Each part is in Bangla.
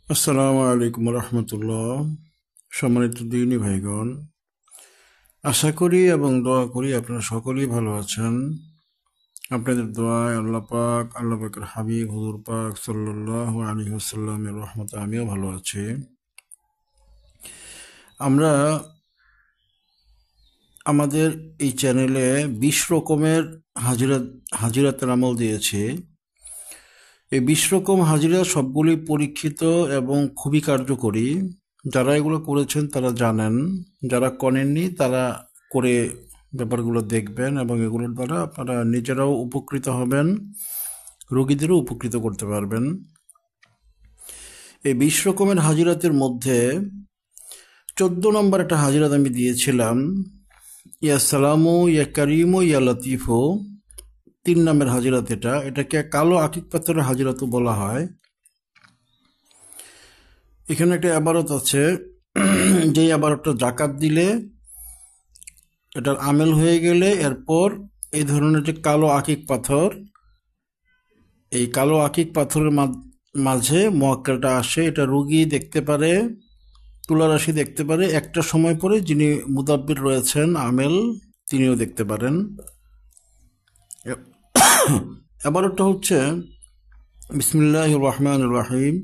আসসালামু আলাইকুম রহমতুল্লাহ। সম্মানিত দিনী ভাইগণ, আশা করি এবং দোয়া করি আপনারা সকলেই ভালো আছেন। আপনাদের দোয়ায় আল্লাহ পাকের হাবিব হুজুর পাক সাল্লাল্লাহু আলাইহি ওয়াসাল্লামের রহমতে আমিও ভালো আছি। আমরা আমাদের এই চ্যানেলে 20 রকমের হাজিরাতের আমল দিয়েছি। এই 20 রকম হাজিরা সবগুলি পরীক্ষিত এবং খুবই কার্যকরী। যারা এগুলো করেছেন তারা জানেন, যারা করেননি তারা করে ব্যাপারগুলো দেখবেন এবং এগুলোর দ্বারা আপনারা নিজেরাও উপকৃত হবেন, রোগীদেরও উপকৃত করতে পারবেন। এই 20 রকমের হাজিরাতের মধ্যে 14 নম্বর একটা হাজিরাত আমি দিয়েছিলাম, ইয়া সালামু ইয়া কারিমু ইয়া লতিফু। 3 নামের হাজিরাত। এটাকে কালো আকিক পাথরের হাজিরাতও বলা হয়। এখানে একটা আবারত আছে, যেই আবারতটা জাকাত দিলে এটার আমেল হয়ে গেলে এরপর এই ধরনের যে কালো আকিক পাথর, এই কালো আকিক পাথরের মাঝে মুয়াক্কালটা আসে। এটা রোগী দেখতে পারে, তুলারাশি দেখতে পারে। একটা সময় পরে যিনি মুদাব্বির রয়েছেন আমেল, তিনিও দেখতে পারেন। আবারতটা হচ্ছে বিসমিল্লাহির রহমানির রহিম,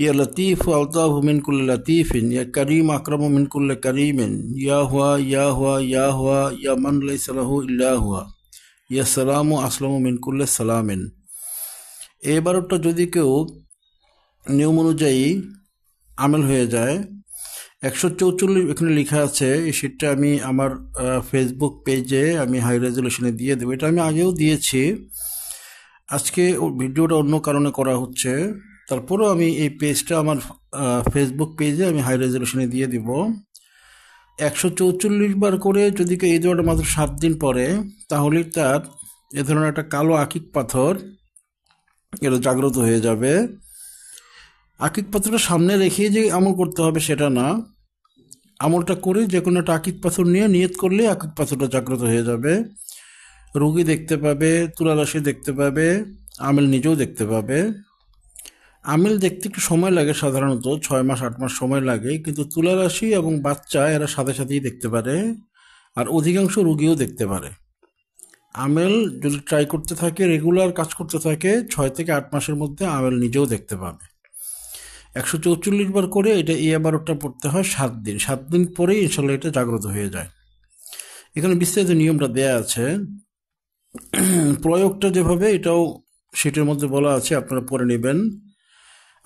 ইয়া লতিফু আলতাফু মিন কুল্লি লতিফিন, ইয়া করিম আকরামু মিন কুল্লি করিমিন, ইয়া হুয়া ইয়া হুয়া ইয়া হুয়া ইয়া মান লাইসা লাহু ইল্লা হুয়া, ইয়া সালামু আসলামু মিন কুল্লি সালামিন। এই 12টা যদি কেউ নিয়ম অনুযায়ী আমেল হয়ে যায়, 144 এখানে লেখা আছে। এই শীটটা আমি আমার ফেসবুক পেজে আমি হাই রেজলিউশনে দিয়ে দেবো। এটা আমি আগেও দিয়েছি, আজকে ভিডিওটা অন্য কারণে করা হচ্ছে। তারপরেও আমি এই পেজটা আমার ফেসবুক পেজে আমি হাই রেজলিউশনে দিয়ে দিব। 144 বার করে যদি কেউ এই দোয়াটা মাত্র 7 দিন পরে, তাহলে তার এ ধরনের একটা কালো আকিক পাথর এটা জাগ্রত হয়ে যাবে। আকিক পাথরটা সামনে রেখেই যে আমল করতে হবে সেটা না, আমলটা করে যে কোনো একটা আকিক পাথর নিয়ে নিয়ত করলে আকিক পাথরটা জাগ্রত হয়ে যাবে। রোগী দেখতে পাবে, তুলারাশি দেখতে পাবে, আমেল নিজেও দেখতে পাবে। আমেল দেখতে একটু সময় লাগে, সাধারণত 6 মাস 8 মাস সময় লাগে, কিন্তু তুলারাশি এবং বাচ্চা এরা সাথে সাথেই দেখতে পারে, আর অধিকাংশ রোগীও দেখতে পারে। আমেল যদি ট্রাই করতে থাকে, রেগুলার কাজ করতে থাকে, 6 থেকে 8 মাসের মধ্যে আমেল নিজেও দেখতে পাবে। 144 বার করে এটা এই 12টা পড়তে হয় 7 দিন। 7 দিন পরেই ইনশাল্লাহ এটা জাগ্রত হয়ে যায়। এখানে বিস্তারিত নিয়মটা দেয়া আছে। প্রয়োগটা যেভাবে, এটাও সেটার মধ্যে বলা আছে, আপনারা পড়ে নেবেন।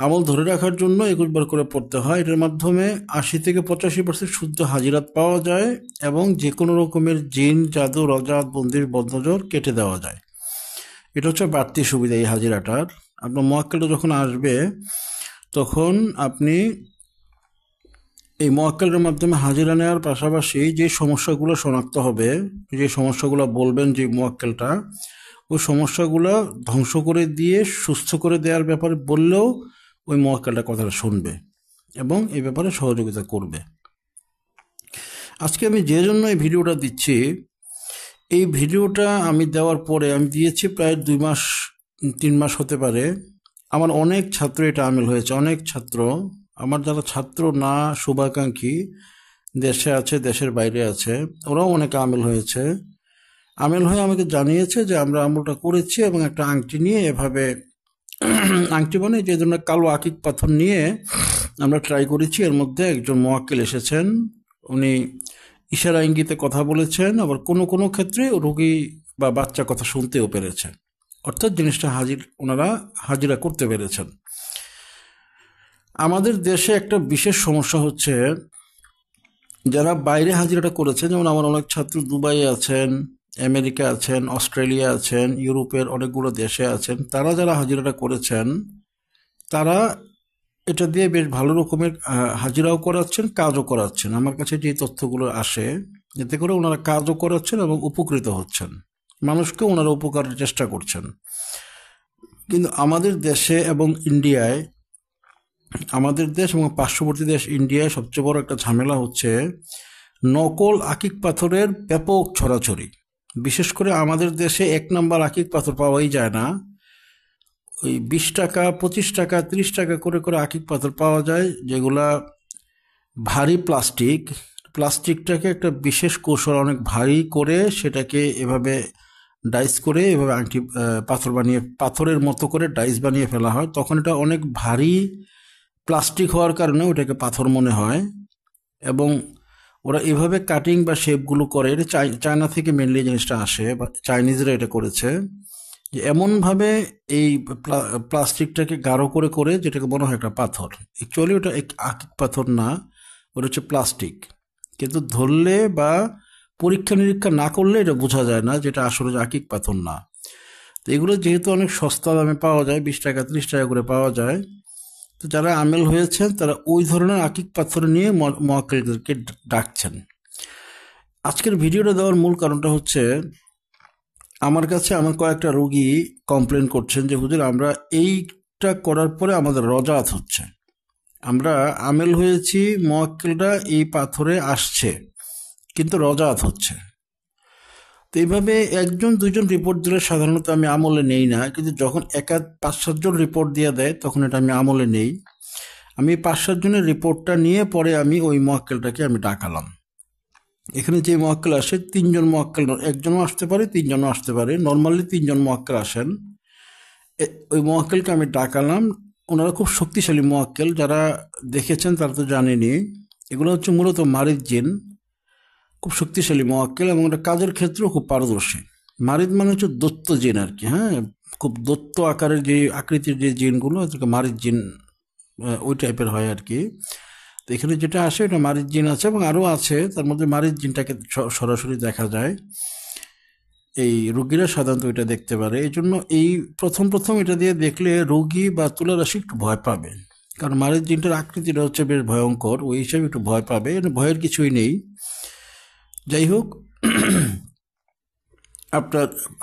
আমল ধরে রাখার জন্য 21 বার করে পড়তে হয়। এটার মাধ্যমে 80 থেকে 85% শুদ্ধ হাজিরাত পাওয়া যায় এবং যে কোনো রকমের জিন, জাদু, রজাত, বন্দির বদনজর কেটে দেওয়া যায়। এটা হচ্ছে বাড়তি সুবিধা এই হাজিরাটার। আপনার মুয়াক্কালটা যখন আসবে তখন আপনি এই মুয়াক্কালের মাধ্যমে হাজিরা নেওয়ার পাশাপাশি যে সমস্যাগুলো শনাক্ত হবে, যে সমস্যাগুলো বলবেন যে মুয়াক্কালটা, ওই সমস্যাগুলো ধ্বংস করে দিয়ে সুস্থ করে দেওয়ার ব্যাপারে বললেও ওই মুয়াক্কালটা কথাটা শুনবে এবং এই ব্যাপারে সহযোগিতা করবে। আজকে আমি যে জন্য এই ভিডিওটা দিচ্ছি, এই ভিডিওটা আমি দেওয়ার পরে আমি দিয়েছি প্রায় 2 মাস 3 মাস হতে পারে। আমার অনেক ছাত্র এটা আমেল হয়েছে, অনেক ছাত্র, আমার যারা ছাত্র না শুভাকাঙ্ক্ষী, দেশে আছে, দেশের বাইরে আছে, ওরাও অনেকে আমেল হয়েছে। আমেল হয়ে আমাকে জানিয়েছে যে আমরা আমলটা করেছি এবং একটা আংটি নিয়ে এভাবে আংটি মানে যে ধরনের কালো আকিক পাথর নিয়ে আমরা ট্রাই করেছি। এর মধ্যে একজন মুয়াক্কিল এসেছেন, উনি ইশারা ইঙ্গিতে কথা বলেছেন, আবার কোনো কোনো ক্ষেত্রে রোগী বা বাচ্চা কথা শুনতেও পেরেছেন, অর্থাৎ জিনিসটা ওনারা হাজিরা করতে পেরেছেন। আমাদের দেশে একটা বিশেষ সমস্যা হচ্ছে, যারা বাইরে হাজিরাটা করেছেন, যেমন আমার অনেক ছাত্র দুবাই আছেন, আমেরিকা আছেন, অস্ট্রেলিয়া আছেন, ইউরোপের অনেকগুলো দেশে আছেন, তারা যারা হাজিরাটা করেছেন তারা এটা দিয়ে বেশ ভালো রকমের হাজিরাও করাচ্ছেন, কাজও করাচ্ছেন। আমার কাছে যে তথ্যগুলো আসে, এতে করে ওনারা কাজও করাচ্ছেন এবং উপকৃত হচ্ছেন, মানুষকে ওনারা উপকারের চেষ্টা করছেন। কিন্তু আমাদের দেশে এবং ইন্ডিয়ায়, আমাদের দেশ এবং পার্শ্ববর্তী দেশ ইন্ডিয়ায় সবচেয়ে বড় একটা ঝামেলা হচ্ছে নকল আকিক পাথরের ব্যাপক ছড়াছড়ি। বিশেষ করে আমাদের দেশে 1 নাম্বার আকিক পাথর পাওয়াই যায় না। ওই 20 টাকা 25 টাকা 30 টাকা করে করে আকিক পাথর পাওয়া যায়, যেগুলা ভারী প্লাস্টিকটাকে একটা বিশেষ কৌশল অনেক ভারী করে সেটাকে এভাবে ডাইস করে এভাবে আংটি পাথর বানিয়ে পাথরের মতো করে ডাইস বানিয়ে ফেলা হয়। তখন এটা অনেক ভারী প্লাস্টিক হওয়ার কারণে ওটাকে পাথর মনে হয়। এবং ওরা এভাবে কাটিং বা শেপগুলো করে, এটা চায়না থেকে মেনলি জিনিসটা আসে, বা চাইনিজরা এটা করেছে যে এমনভাবে এই প্লাস্টিকটাকে গাঢ় করে করে যেটাকে মনে হয় একটা পাথর। অ্যাকচুয়ালি ওটা আকিক পাথর না, ওটা হচ্ছে প্লাস্টিক। কিন্তু ধরলে বা পরীক্ষা নিরীক্ষা না করলে এটা বোঝা যায় না যেটা আসলে আকিক পাথর না। তো এগুলো যেহেতু অনেক সস্তা দামে পাওয়া যায়, 20 টাকা 30 টাকা করে পাওয়া যায়, তো যারা আমেল হয়েছেন তারা ওই ধরনের আকিক পাথর নিয়ে মুআক্কিলদেরকে ডাকছেন। আজকের ভিডিওটা দেওয়ার মূল কারণটা হচ্ছে, আমার কাছে আমার কয়েকটা রোগী কমপ্লেন করছেন যে হুজুর আমরা এইটা করার পরে আমাদের রজাত হচ্ছে, আমরা আমেল হয়েছি, মুআক্কিলরা এই পাথরে আসছে কিন্তু রজাত হচ্ছে। তো এইভাবে 1জন 2জন রিপোর্ট দিলে সাধারণত আমি আমলে নেই না, কিন্তু যখন 5-7 জন রিপোর্ট দিয়ে দেয় তখন এটা আমি আমলে নেই। আমি 5-7 জনের রিপোর্টটা নিয়ে পরে আমি ওই মুআক্কিলটাকে আমি ডাকালাম। এখানে যে মুআক্কিল আসে 3 জন মুআক্কিল, 1জনও আসতে পারে 3 জনও আসতে পারে, নর্মালি 3 জন মুআক্কিল আসেন। ওই মুআক্কিলকে আমি ডাকালাম। ওনারা খুব শক্তিশালী মুআক্কিল, যারা দেখেছেন তারা তো জানেনি। এগুলো হচ্ছে মূলত মারিদ জিন, খুব শক্তিশালী মুআক্কিল এবং এটা কাজের ক্ষেত্রেও খুব পারদর্শী। মারিদ মানে হচ্ছে দৈত্য জিন আর কি, হ্যাঁ, খুব দৈত্য আকারের যে আকৃতির যে জিনগুলো ওদেরকে মারিদ জিন ওই টাইপের হয় আর কি। তো এখানে যেটা আসে এটা মারিদ জিন আছে এবং আরও আছে, তার মধ্যে মারিদ জিনটাকে সরাসরি দেখা যায়। এই রোগীরা সাধারণত এটা দেখতে পারে। এই জন্য এই প্রথম এটা দিয়ে দেখলে রোগী বা তুলারাশি একটু ভয় পাবে, কারণ মারিদ জিনটার আকৃতিটা হচ্ছে বেশ ভয়ঙ্কর, ওই হিসাবে একটু ভয় পাবে। ভয়ের কিছুই নেই। যাই হোক,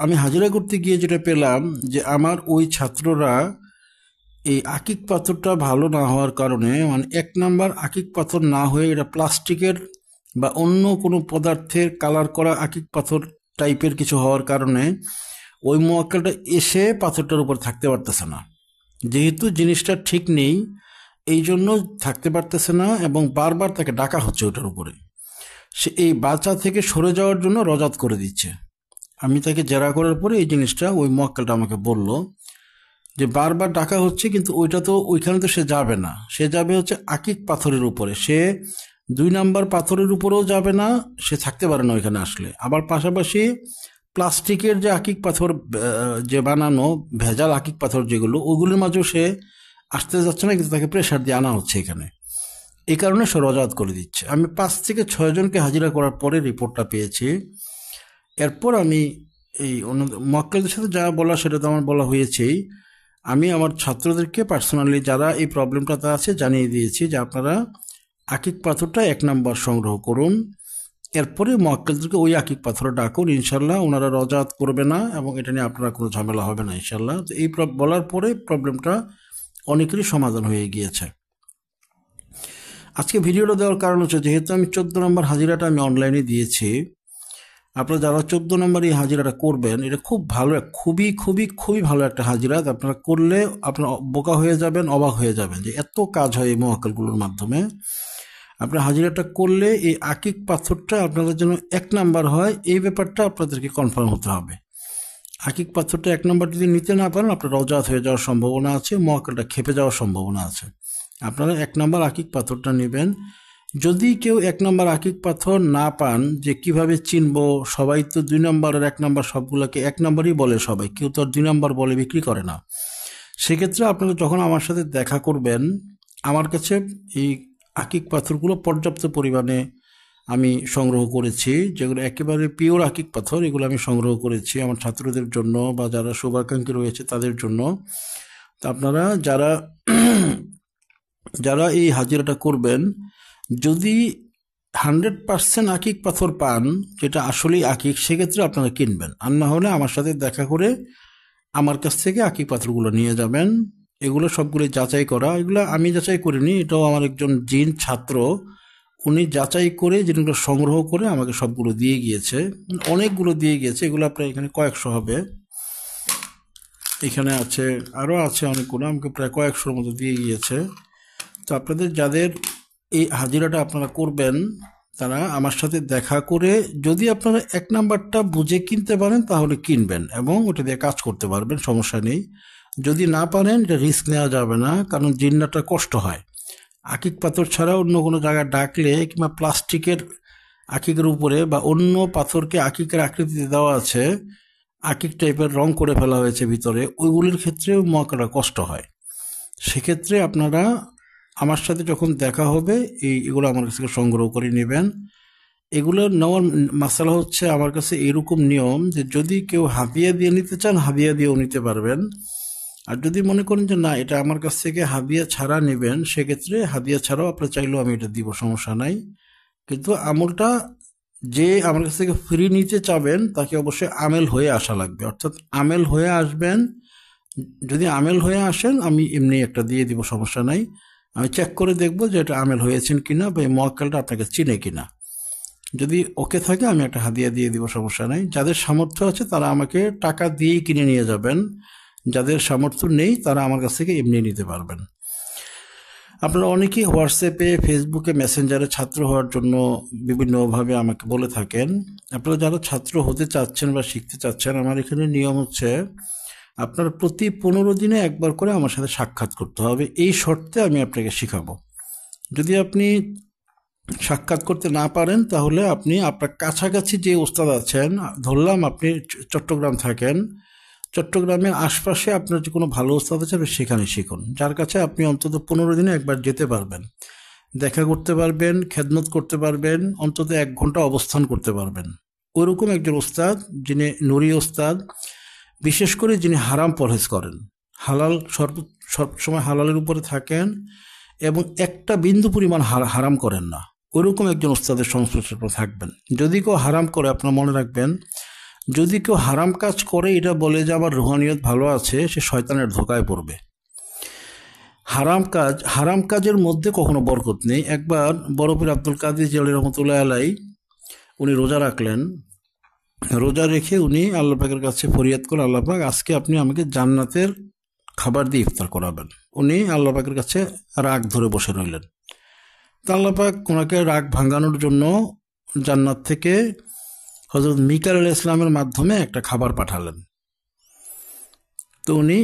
আমি হাজিরা করতে গিয়ে যেটা পেলাম যে আমার ওই ছাত্ররা এই আকিক পাথরটা ভালো না হওয়ার কারণে, মানে 1 নাম্বার আকিক পাথর না হয়ে এটা প্লাস্টিকের বা অন্য কোনো পদার্থের কালার করা আকিক পাথর টাইপের কিছু হওয়ার কারণে ওই মুআক্কিলটা এসে পাথরটার উপর থাকতে পারতেছে না। যেহেতু জিনিসটা ঠিক নেই এই জন্য থাকতে পারতেছে না এবং বারবার তাকে ডাকা হচ্ছে ওটার উপরে। সে এই বাঁচা থেকে সরে যাওয়ার জন্য রজাত করে দিচ্ছে। আমি তাকে জেরা করার পরে এই জিনিসটা ওই মুআক্কিলটা আমাকে বলল যে বারবার ডাকা হচ্ছে, কিন্তু ওইটা তো ওইখানে তো সে যাবে না, সে যাবে হচ্ছে আকিক পাথরের উপরে। সে 2 নাম্বার পাথরের উপরেও যাবে না, সে থাকতে পারে না ওইখানে আসলে। আবার পাশাপাশি প্লাস্টিকের যে আকিক পাথর যে বানানো ভেজাল আকিক পাথর যেগুলো, ওগুলির মাঝেও সে আসতে যাচ্ছে না, কিন্তু তাকে প্রেশার দিয়ে আনা হচ্ছে এখানে। এই কারণে সে রজাত করে দিচ্ছে। আমি 5 থেকে 6 জনকে হাজিরা করার পরে রিপোর্টটা পেয়েছি। এরপর আমি এই মুআক্কিলদের সাথে যা বলা সেটা তো আমার বলা হয়েছেই। আমি আমার ছাত্রদেরকে পার্সোনালি যারা এই প্রবলেমটাতে আছে জানিয়ে দিয়েছি যে আপনারা আকিক পাথরটা 1 নাম্বার সংগ্রহ করুন, এরপরে মুআক্কিলদেরকে ওই আকিক পাথরে ডাকুন, ইনশাল্লাহ ওনারা রজাত করবে না এবং এটা নিয়ে আপনারা কোনো ঝামেলা হবে না ইনশাল্লাহ। তো এই বলার পরে প্রবলেমটা অনেকেরই সমাধান হয়ে গিয়েছে। আজকে ভিডিওটা দেওয়ার কারণ হচ্ছে, যেহেতু আমি 14 নম্বর হাজিরাটা আমি অনলাইনে দিয়েছি, আপনারা যারা 14 নম্বর এই হাজিরাটা করবেন, এটা খুব ভালো, খুবই খুবই খুবই ভালো একটা হাজিরা। আপনারা করলে আপনারা বোকা হয়ে যাবেন, অবাক হয়ে যাবেন যে এত কাজ হয় এই মুআক্কিলগুলোর মাধ্যমে। আপনার হাজিরাটা করলে এই আকিক পাথরটা আপনাদের জন্য 1 নাম্বার হয়, এই ব্যাপারটা আপনাদেরকে কনফার্ম হতে হবে। আকিক পাথরটা 1 নাম্বার যদি নিতে না পারেন আপনার রজাত হয়ে যাওয়ার সম্ভাবনা আছে, মুআক্কিলটা খেপে যাওয়ার সম্ভাবনা আছে। আপনারা 1 নাম্বার আকিক পাথরটা নেবেন। যদি কেউ 1 নাম্বার আকিক পাথর না পান, যে কিভাবে চিনবো, সবাই তো 2 নাম্বার আর 1 নাম্বার সবগুলোকে 1 নাম্বারই বলে সবাই, কেউ তো আর 2 নাম্বার বলে বিক্রি করে না। সেক্ষেত্রে আপনারা যখন আমার সাথে দেখা করবেন, আমার কাছে এই আকিক পাথরগুলো পর্যাপ্ত পরিমাণে আমি সংগ্রহ করেছি, যেগুলো একেবারে পিওর আকিক পাথর, এগুলো আমি সংগ্রহ করেছি আমার ছাত্রদের জন্য বা যারা শুভাকাঙ্ক্ষী রয়েছে তাদের জন্য। তো আপনারা যারা এই হাজিরাটা করবেন, যদি 100% আকিক পাথর পান যেটা আসলেই আকিক, সেক্ষেত্রে আপনারা কিনবেন, আর না হলে আমার সাথে দেখা করে আমার কাছ থেকে আকিক পাথরগুলো নিয়ে যাবেন। এগুলো সবগুলো যাচাই করা, এগুলো আমি যাচাই করিনি, এটাও আমার একজন জিন ছাত্র, উনি যাচাই করে জিনিসগুলো সংগ্রহ করে আমাকে সবগুলো দিয়ে গিয়েছে, অনেকগুলো দিয়ে গিয়েছে। এগুলো আপনার এখানে কয়েকশো হবে। এখানে আছে, আরও আছে অনেকগুলো, আমাকে প্রায় কয়েকশোর মতো দিয়ে গিয়েছে। তো আপনাদের যাদের এই হাজিরাটা আপনারা করবেন তারা আমার সাথে দেখা করে, যদি আপনারা 1 নাম্বারটা বুঝে কিনতে পারেন তাহলে কিনবেন এবং ওটা দিয়ে কাজ করতে পারবেন, সমস্যা নেই। যদি না পারেন এটা রিস্ক নেওয়া যাবে না, কারণ জিন্নাটা কষ্ট হয়। আকিক পাথর ছাড়া অন্য কোনো জায়গায় ডাকলে কিংবা প্লাস্টিকের আকিকের উপরে বা অন্য পাথরকে আকিকের আকৃতিতে দেওয়া আছে, আকিক টাইপের রং করে ফেলা হয়েছে ভিতরে, ওইগুলির ক্ষেত্রেও মক্কাটা কষ্ট হয়। সেক্ষেত্রে আপনারা আমার সাথে যখন দেখা হবে এগুলো আমার কাছ থেকে সংগ্রহ করে নেবেন। এগুলো নেওয়ার মাসালা হচ্ছে আমার কাছে এরকম নিয়ম যে যদি কেউ হাদিয়া দিয়ে নিতে চান হাদিয়া দিয়েও নিতে পারবেন, আর যদি মনে করেন যে না এটা আমার কাছ থেকে হাদিয়া ছাড়া নেবেন, সেক্ষেত্রে হাদিয়া ছাড়াও আপনি চাইলেও আমি এটা দিব, সমস্যা নাই। কিন্তু আমলটা যে আমার কাছ থেকে ফ্রি নিতে চাবেন তাকে অবশ্যই আমেল হয়ে আসা লাগবে, অর্থাৎ আমেল হয়ে আসবেন। যদি আমেল হয়ে আসেন আমি এমনি একটা দিয়ে দিব, সমস্যা নাই। আমি চেক করে দেখব যে এটা আমেল হয়েছেন কিনা বা এই মোয়াক্কেলটা আপনাকে চিনে কিনা। যদি ওকে থাকে আমি একটা হাদিয়া দিয়ে দিব, সমস্যা নাই। যাদের সামর্থ্য আছে তারা আমাকে টাকা দিয়েই কিনে নিয়ে যাবেন, যাদের সামর্থ্য নেই তারা আমার কাছ থেকে এমনি নিতে পারবেন। আপনারা অনেকেই হোয়াটসঅ্যাপে, ফেসবুকে, মেসেঞ্জারে ছাত্র হওয়ার জন্য বিভিন্নভাবে আমাকে বলে থাকেন। আপনারা যারা ছাত্র হতে চাচ্ছেন বা শিখতে চাচ্ছেন, আমার এখানে নিয়ম হচ্ছে আপনার প্রতি 15 দিনে একবার করে আমার সাথে সাক্ষাৎ করতে হবে, এই শর্তে আমি আপনাকে শেখাবো। যদি আপনি সাক্ষাৎ করতে না পারেন তাহলে আপনি আপনার কাছাকাছি যে ওস্তাদ আছেন, ধরলাম আপনি চট্টগ্রাম থাকেন, চট্টগ্রামের আশপাশে আপনার যে কোনো ভালো ওস্তাদ আছে আপনি সেখানে শিখুন, যার কাছে আপনি অন্তত 15 দিনে একবার যেতে পারবেন, দেখা করতে পারবেন, খেদমত করতে পারবেন, অন্তত 1 ঘন্টা অবস্থান করতে পারবেন। ওইরকম একজন ওস্তাদ, যিনি নুরি ওস্তাদ, বিশেষ করে যিনি হারাম পরহেজ করেন, হালাল সবসময় হালালের উপরে থাকেন এবং একটা বিন্দু পরিমাণ হারাম করেন না, ওইরকম একজন ওস্তাদের সংস্পর্শে থাকবেন। যদি কেউ হারাম করে, আপনারা মনে রাখবেন, যদি কেউ হারাম কাজ করে এটা বলে যে আমার রুহানিয়ত ভালো আছে, সে শয়তানের ধোকায় পড়বে। হারাম কাজের মধ্যে কখনো বরকত নেই। একবার বরফের আব্দুল কাদের জিলানী রহমতুল্লাহ আলাই উনি রোজা রাখলেন, রোজা রেখে উনি আল্লাহ পাকের কাছে ফরিয়াদ করেন, আল্লাহ পাক আজকে আপনি আমাকে জান্নাতের খাবার দিয়ে ইফতার করাবেন। উনি আল্লাহ পাকের কাছে রাগ ধরে বসে রইলেন। তা আল্লাহ পাক ওনাকে রাগ ভাঙানোর জন্য জান্নাত থেকে হযরত মিকাইল আলাইহিস সালামের মাধ্যমে একটা খাবার পাঠালেন। তো উনি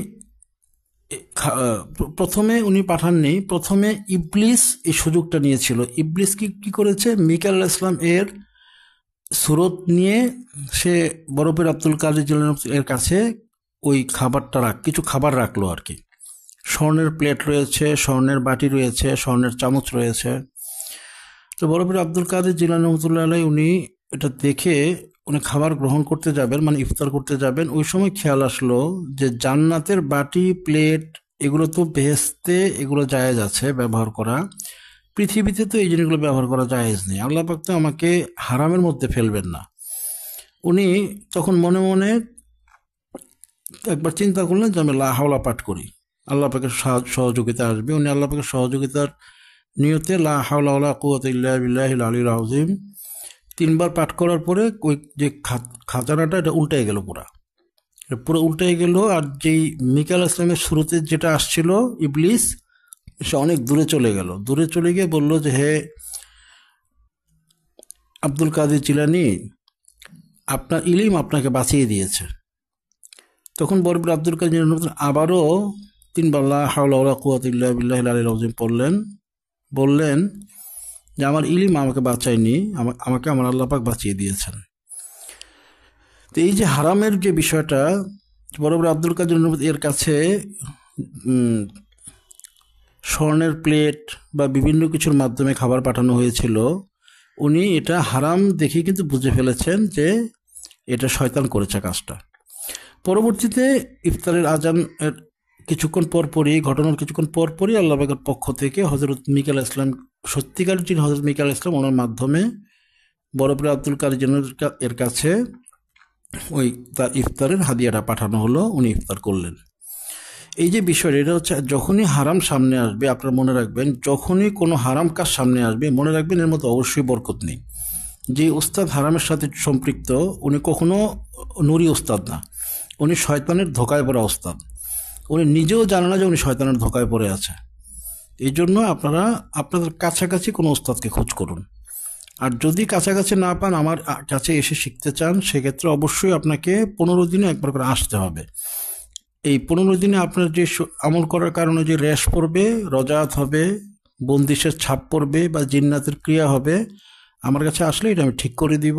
প্রথমে উনি পাঠাননি, প্রথমে ইবলিস এই সুযোগটা নিয়েছিল। ইবলিস কি করেছে, মিকাইল আলাইহিস সালাম এর সুরত নিয়ে সে বরফের আব্দুল কাদের জিলানী এর কাছে ওই খাবারটা কিছু খাবার রাখলো আর কি। স্বর্ণের প্লেট রয়েছে, স্বর্ণের বাটি রয়েছে, স্বর্ণের চামচ রয়েছে। তো বরফের আব্দুল কাদের জিলানী রহমতুল্লাহ আলাইহি উনি এটা দেখে উনি খাবার গ্রহণ করতে যাবেন, মানে ইফতার করতে যাবেন, ওই সময় খেয়াল আসলো যে জান্নাতের বাটি, প্লেট এগুলো তো বেহেশতে এগুলো জায়েজ আছে ব্যবহার করা, পৃথিবীতে তো এই জিনিসগুলো ব্যবহার করা জায়েজ নেই, আল্লাহ পাক তো আমাকে হারামের মধ্যে ফেলবেন না। উনি তখন মনে মনে একবার চিন্তা করলেন যে আমি লা হাওলা পাঠ করি, আল্লাহ পাকের সহযোগিতা আসবে। উনি আল্লাহ পাকের সহযোগিতার নিয়তে লা হাওলা ওয়ালা কুওয়াতা ইল্লা বিল্লাহিল আলিয়্যিল আযীম 3 বার পাঠ করার পরে ওই যে খাজানাটা এটা উল্টে গেল, পুরো উল্টে গেল। আর যেই মিকাইল আলাইহিস সালামের শুরুতে যেটা আসছিল ইবলিস, সে অনেক দূরে চলে গেল। দূরে চলে গিয়ে বলল যে হে আব্দুল কাদের জিলানী, আপনার ইলম আপনাকে বাঁচিয়ে দিয়েছে। তখন বরফের আব্দুল কাদের জিলানী আবারও 3 বার লা হাওলা ওয়ালা কুওয়াতা ইল্লা বিল্লাহিল আলিয়্যিল আযীম পড়লেন, বললেন যে আমার ইলম আমাকে বাঁচায়নি, আমাকে আমার আল্লাহ পাক বাঁচিয়ে দিয়েছেন। তো এই যে হারামের যে বিষয়টা, বরফের আব্দুল কাদের এর কাছে স্বর্ণের প্লেট বা বিভিন্ন কিছুর মাধ্যমে খাবার পাঠানো হয়েছিল, উনি এটা হারাম দেখে কিন্তু বুঝে ফেলেছেন যে এটা শয়তান করেছে কাজটা। পরবর্তীতে ইফতারের আজানের কিছুক্ষণ পরপরই, ঘটনার কিছুক্ষণ পরপরই আল্লাহ পাকের পক্ষ থেকে হযরত মিকাইল আলাইহিস সালাম, সত্যিকার যিনি হযরত মিকাইল আলাইহিস সালাম, ওনার মাধ্যমে বরফের আব্দুল কাদের এর কাছে ওই তার ইফতারের হাদিয়াটা পাঠানো হলো, উনি ইফতার করলেন। এই যে বিষয়টা, এটা হচ্ছে যখনই হারাম সামনে আসবে, আপনারা মনে রাখবেন, যখনই কোনো হারাম কাজ সামনে আসবে মনে রাখবেন এর মধ্যে অবশ্যই বরকত নেই। যে ওস্তাদ হারামের সাথে সম্পৃক্ত উনি কখনো নুরি ওস্তাদ না, উনি শয়তানের ধোকায় পড়া ওস্তাদ। উনি নিজেও জানে না যে উনি শয়তানের ধোকায় পড়ে আছে। এই জন্য আপনারা আপনাদের কাছাকাছি কোনো ওস্তাদকে খোঁজ করুন। আর যদি কাছাকাছি না পান, আমার কাছে এসে শিখতে চান, সেক্ষেত্রে অবশ্যই আপনাকে 15 দিনে একবার করে আসতে হবে। এই 15 দিনে আপনার যে আমল করার কারণে যে র্যাশ পড়বে, রজাত হবে, বন্দিশের ছাপ পড়বে বা জিন্নাতের ক্রিয়া হবে, আমার কাছে আসলে এটা আমি ঠিক করে দিব।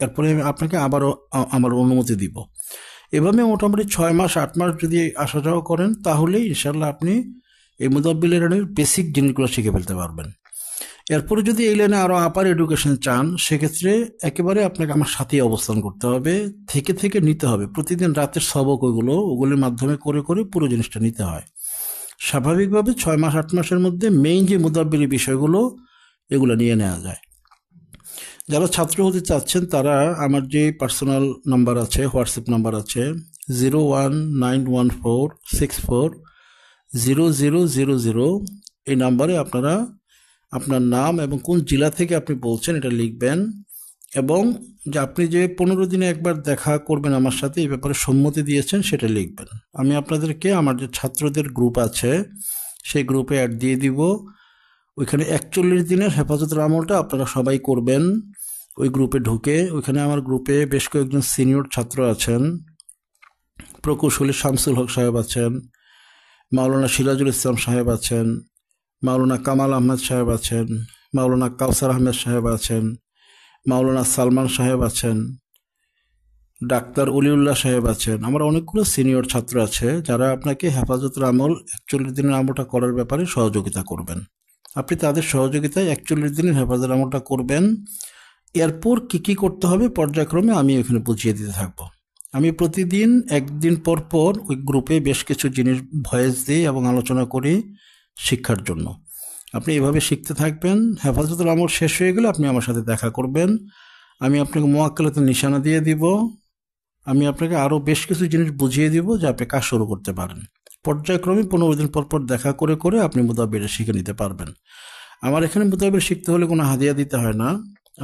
তারপরে আমি আপনাকে আবারও আমার অনুমতি দিব। এভাবে মোটামুটি 6 মাস 8 মাস যদি আসা যাওয়া করেন, তাহলে ইনশাল্লাহ আপনি এই মুদাব্বিল লাইনের বেসিক জিনিসগুলো শিখে ফেলতে পারবেন। এরপরে যদি এই লাইনে আরও আপার এডুকেশন চান, সেক্ষেত্রে একেবারে আপনাকে আমার সাথেই অবস্থান করতে হবে, থেকে থেকে নিতে হবে। প্রতিদিন রাতের সবক ওগুলির মাধ্যমে করে করে পুরো জিনিসটা নিতে হয়। স্বাভাবিকভাবে 6 মাস 8 মাসের মধ্যে মেইন যে মুদাব্বিলি বিষয়গুলো, এগুলো নিয়ে নেওয়া যায়। যারা ছাত্র হতে চাচ্ছেন তারা আমার যে পার্সোনাল নাম্বার আছে, হোয়াটসঅ্যাপ নাম্বার আছে 01914640000, এই নাম্বারে আপনারা আপনার নাম এবং কোন জেলা থেকে আপনি বলছেন এটা লিখবেন, এবং যে আপনি যে 15 দিনে একবার দেখা করবেন আমার সাথে, এই ব্যাপারে সম্মতি দিয়েছেন সেটা লিখবেন। আমি আপনাদেরকে আমার যে ছাত্রদের গ্রুপ আছে সেই গ্রুপে অ্যাড দিয়ে দিব। ওইখানে 41 দিনের হেফাজতের আমলটা আপনারা সবাই করবেন। ওই গ্রুপে ঢুকে, ওইখানে আমার গ্রুপে বেশ কয়েকজন সিনিয়র ছাত্র আছেন। প্রকৌশলী শামসুল হক সাহেব আছেন, মাওলানা সিরাজুল ইসলাম সাহেব আছেন, মাওলানা কামাল আহমেদ সাহেব আছেন, মাওলানা কাউসার আহমেদ সাহেব আছেন, মাওলানা সালমান সাহেব আছেন, ডাক্তার অলিউল্লাহ সাহেব আছেন। আমার অনেকগুলো সিনিয়র ছাত্র আছে যারা আপনাকে হেফাজতের আমল 41 দিনের আমলটা করার ব্যাপারে সহযোগিতা করবেন। আপনি তাদের সহযোগিতায় 41 দিনের হেফাজতের আমলটা করবেন। এরপর কী করতে হবে পর্যায়ক্রমে আমি এখানে বুঝিয়ে দিতে থাকবো। আমি প্রতিদিন একদিন পর পর ওই গ্রুপে বেশ কিছু জিনিস ভয়েস দিই এবং আলোচনা করি শিক্ষার জন্য। আপনি এভাবে শিখতে থাকবেন। হেফাজতুল আমল শেষ হয়ে গেলে আপনি আমার সাথে দেখা করবেন। আমি আপনাকে মুয়াক্কালাতের নিশানা দিয়ে দিব। আমি আপনাকে আরও বেশ কিছু জিনিস বুঝিয়ে দিব যে আপনি কাজ শুরু করতে পারেন। পর্যায়ক্রমে 15 দিন পর পর দেখা করে করে আপনি মুদাব্বির শিখে নিতে পারবেন। আমার এখানে মুদাব্বির শিখতে হলে কোনো হাদিয়া দিতে হয় না,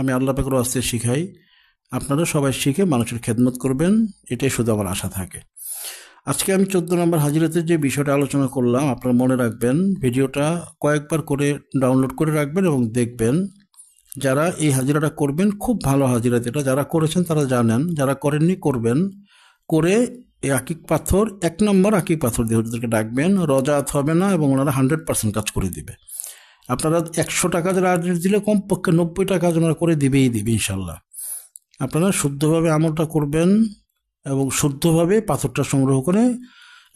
আমি আল্লাহ পাকের ওয়াস্তে শিখাই। আপনারা সবাই শিখে মানুষের খেদমত করবেন, এটাই শুধু আমার আশা থাকে। আজকে আমি 14 নম্বর হাজিরাতের যে বিষয়টা আলোচনা করলাম, আপনারা মনে রাখবেন, ভিডিওটা কয়েকবার করে ডাউনলোড করে রাখবেন এবং দেখবেন। যারা এই হাজিরাটা করবেন, খুব ভালো হাজিরাত এটা। যারা করেছেন তারা জানেন, যারা করেননি করবেন। করে এই আকিক পাথর, 1 নম্বর আকিক পাথর দিয়ে ওদেরকে ডাকবেন। রজাত হবে না এবং ওনারা 100% কাজ করে দিবে। আপনারা 100 টাকা যারা আর্জিস দিলে কমপক্ষে 90 টাকা ওনারা করে দিবে ইনশাল্লাহ। আপনারা শুদ্ধভাবে আমলটা করবেন এবং শুদ্ধভাবে পাথরটা সংগ্রহ করে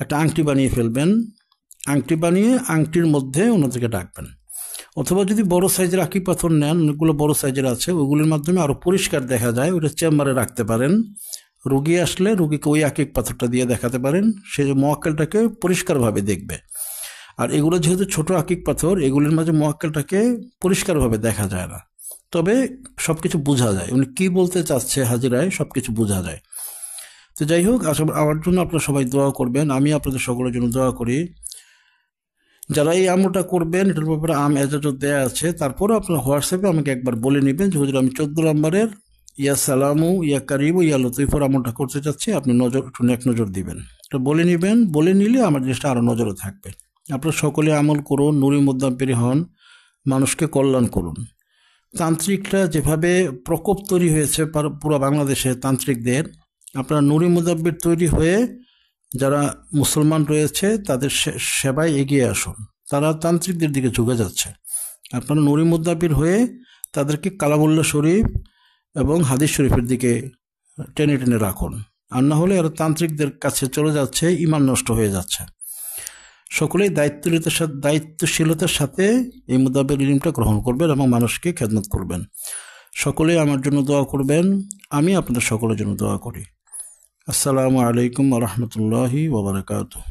একটা আংটি বানিয়ে ফেলবেন। আংটি বানিয়ে আংটির মধ্যে ওনাদেরকে ডাকবেন। অথবা যদি বড় সাইজের আকিক পাথর নেন, অনেকগুলো বড় সাইজের আছে, ওইগুলির মাধ্যমে আরও পরিষ্কার দেখা যায়, ওইটা চেম্বারে রাখতে পারেন। রুগী আসলে রুগীকে ওই আকিক পাথরটা দিয়ে দেখাতে পারেন, সে মুয়াক্কেলটাকে পরিষ্কারভাবে দেখবে। আর এগুলো যেহেতু ছোট আকিক পাথর, এগুলির মাঝে মুয়াক্কেলটাকে পরিষ্কারভাবে দেখা যায় না, তবে সব কিছু বোঝা যায়, উনি কী বলতে চাচ্ছে হাজিরায় সব কিছু বোঝা যায়। তো যাই হোক, আমার জন্য আপনারা সবাই দোয়া করবেন, আমি আপনাদের সকলের জন্য দোয়া করি। যারা এই আমলটা করবেন, এটার ব্যাপারে এজাজত দেওয়া আছে। তারপরেও আপনার হোয়াটসঅ্যাপে আমাকে একবার বলে নেবেন যে হুজুর আমি 14 নম্বরের ইয়া সালামু ইয়া কারিমু ইয়া লতিফর আমলটা করতে চাচ্ছি, আপনি একটু এক নজর দিবেন। এটা বলে নেবেন, বলে নিলে আমার জিনিসটা আরও নজরে থাকবে। আপনারা সকলে আমল করুন, নুরি মুদাব্বির হন, মানুষকে কল্যাণ করুন। তান্ত্রিকরা যেভাবে প্রকোপ তৈরি হয়েছে পুরো বাংলাদেশে তান্ত্রিকদের, আপনারা নুরি মুদাব্বির তৈরি হয়ে যারা মুসলমান রয়েছে তাদের সেবায় এগিয়ে আসুন। তারা তান্ত্রিকদের দিকে ঝুঁকে যাচ্ছে, আপনারা নুরি মুদাব্বির হয়ে তাদেরকে কালামুল্লাহ শরীফ এবং হাদিস শরীফের দিকে টেনে টেনে রাখুন। আর না হলে এরা তান্ত্রিকদের কাছে চলে যাচ্ছে, ঈমান নষ্ট হয়ে যাচ্ছে। সকলেই দায়িত্বশীলতার সাথে এই মুদাব্বির ইলমটা গ্রহণ করবেন এবং মানুষকে খেদমত করবেন। সকলেই আমার জন্য দোয়া করবেন, আমি আপনাদের সকলের জন্য দোয়া করি। আসসালামু আলাইকুম ওয়া রাহমাতুল্লাহি ওয়া বারাকাতুহু।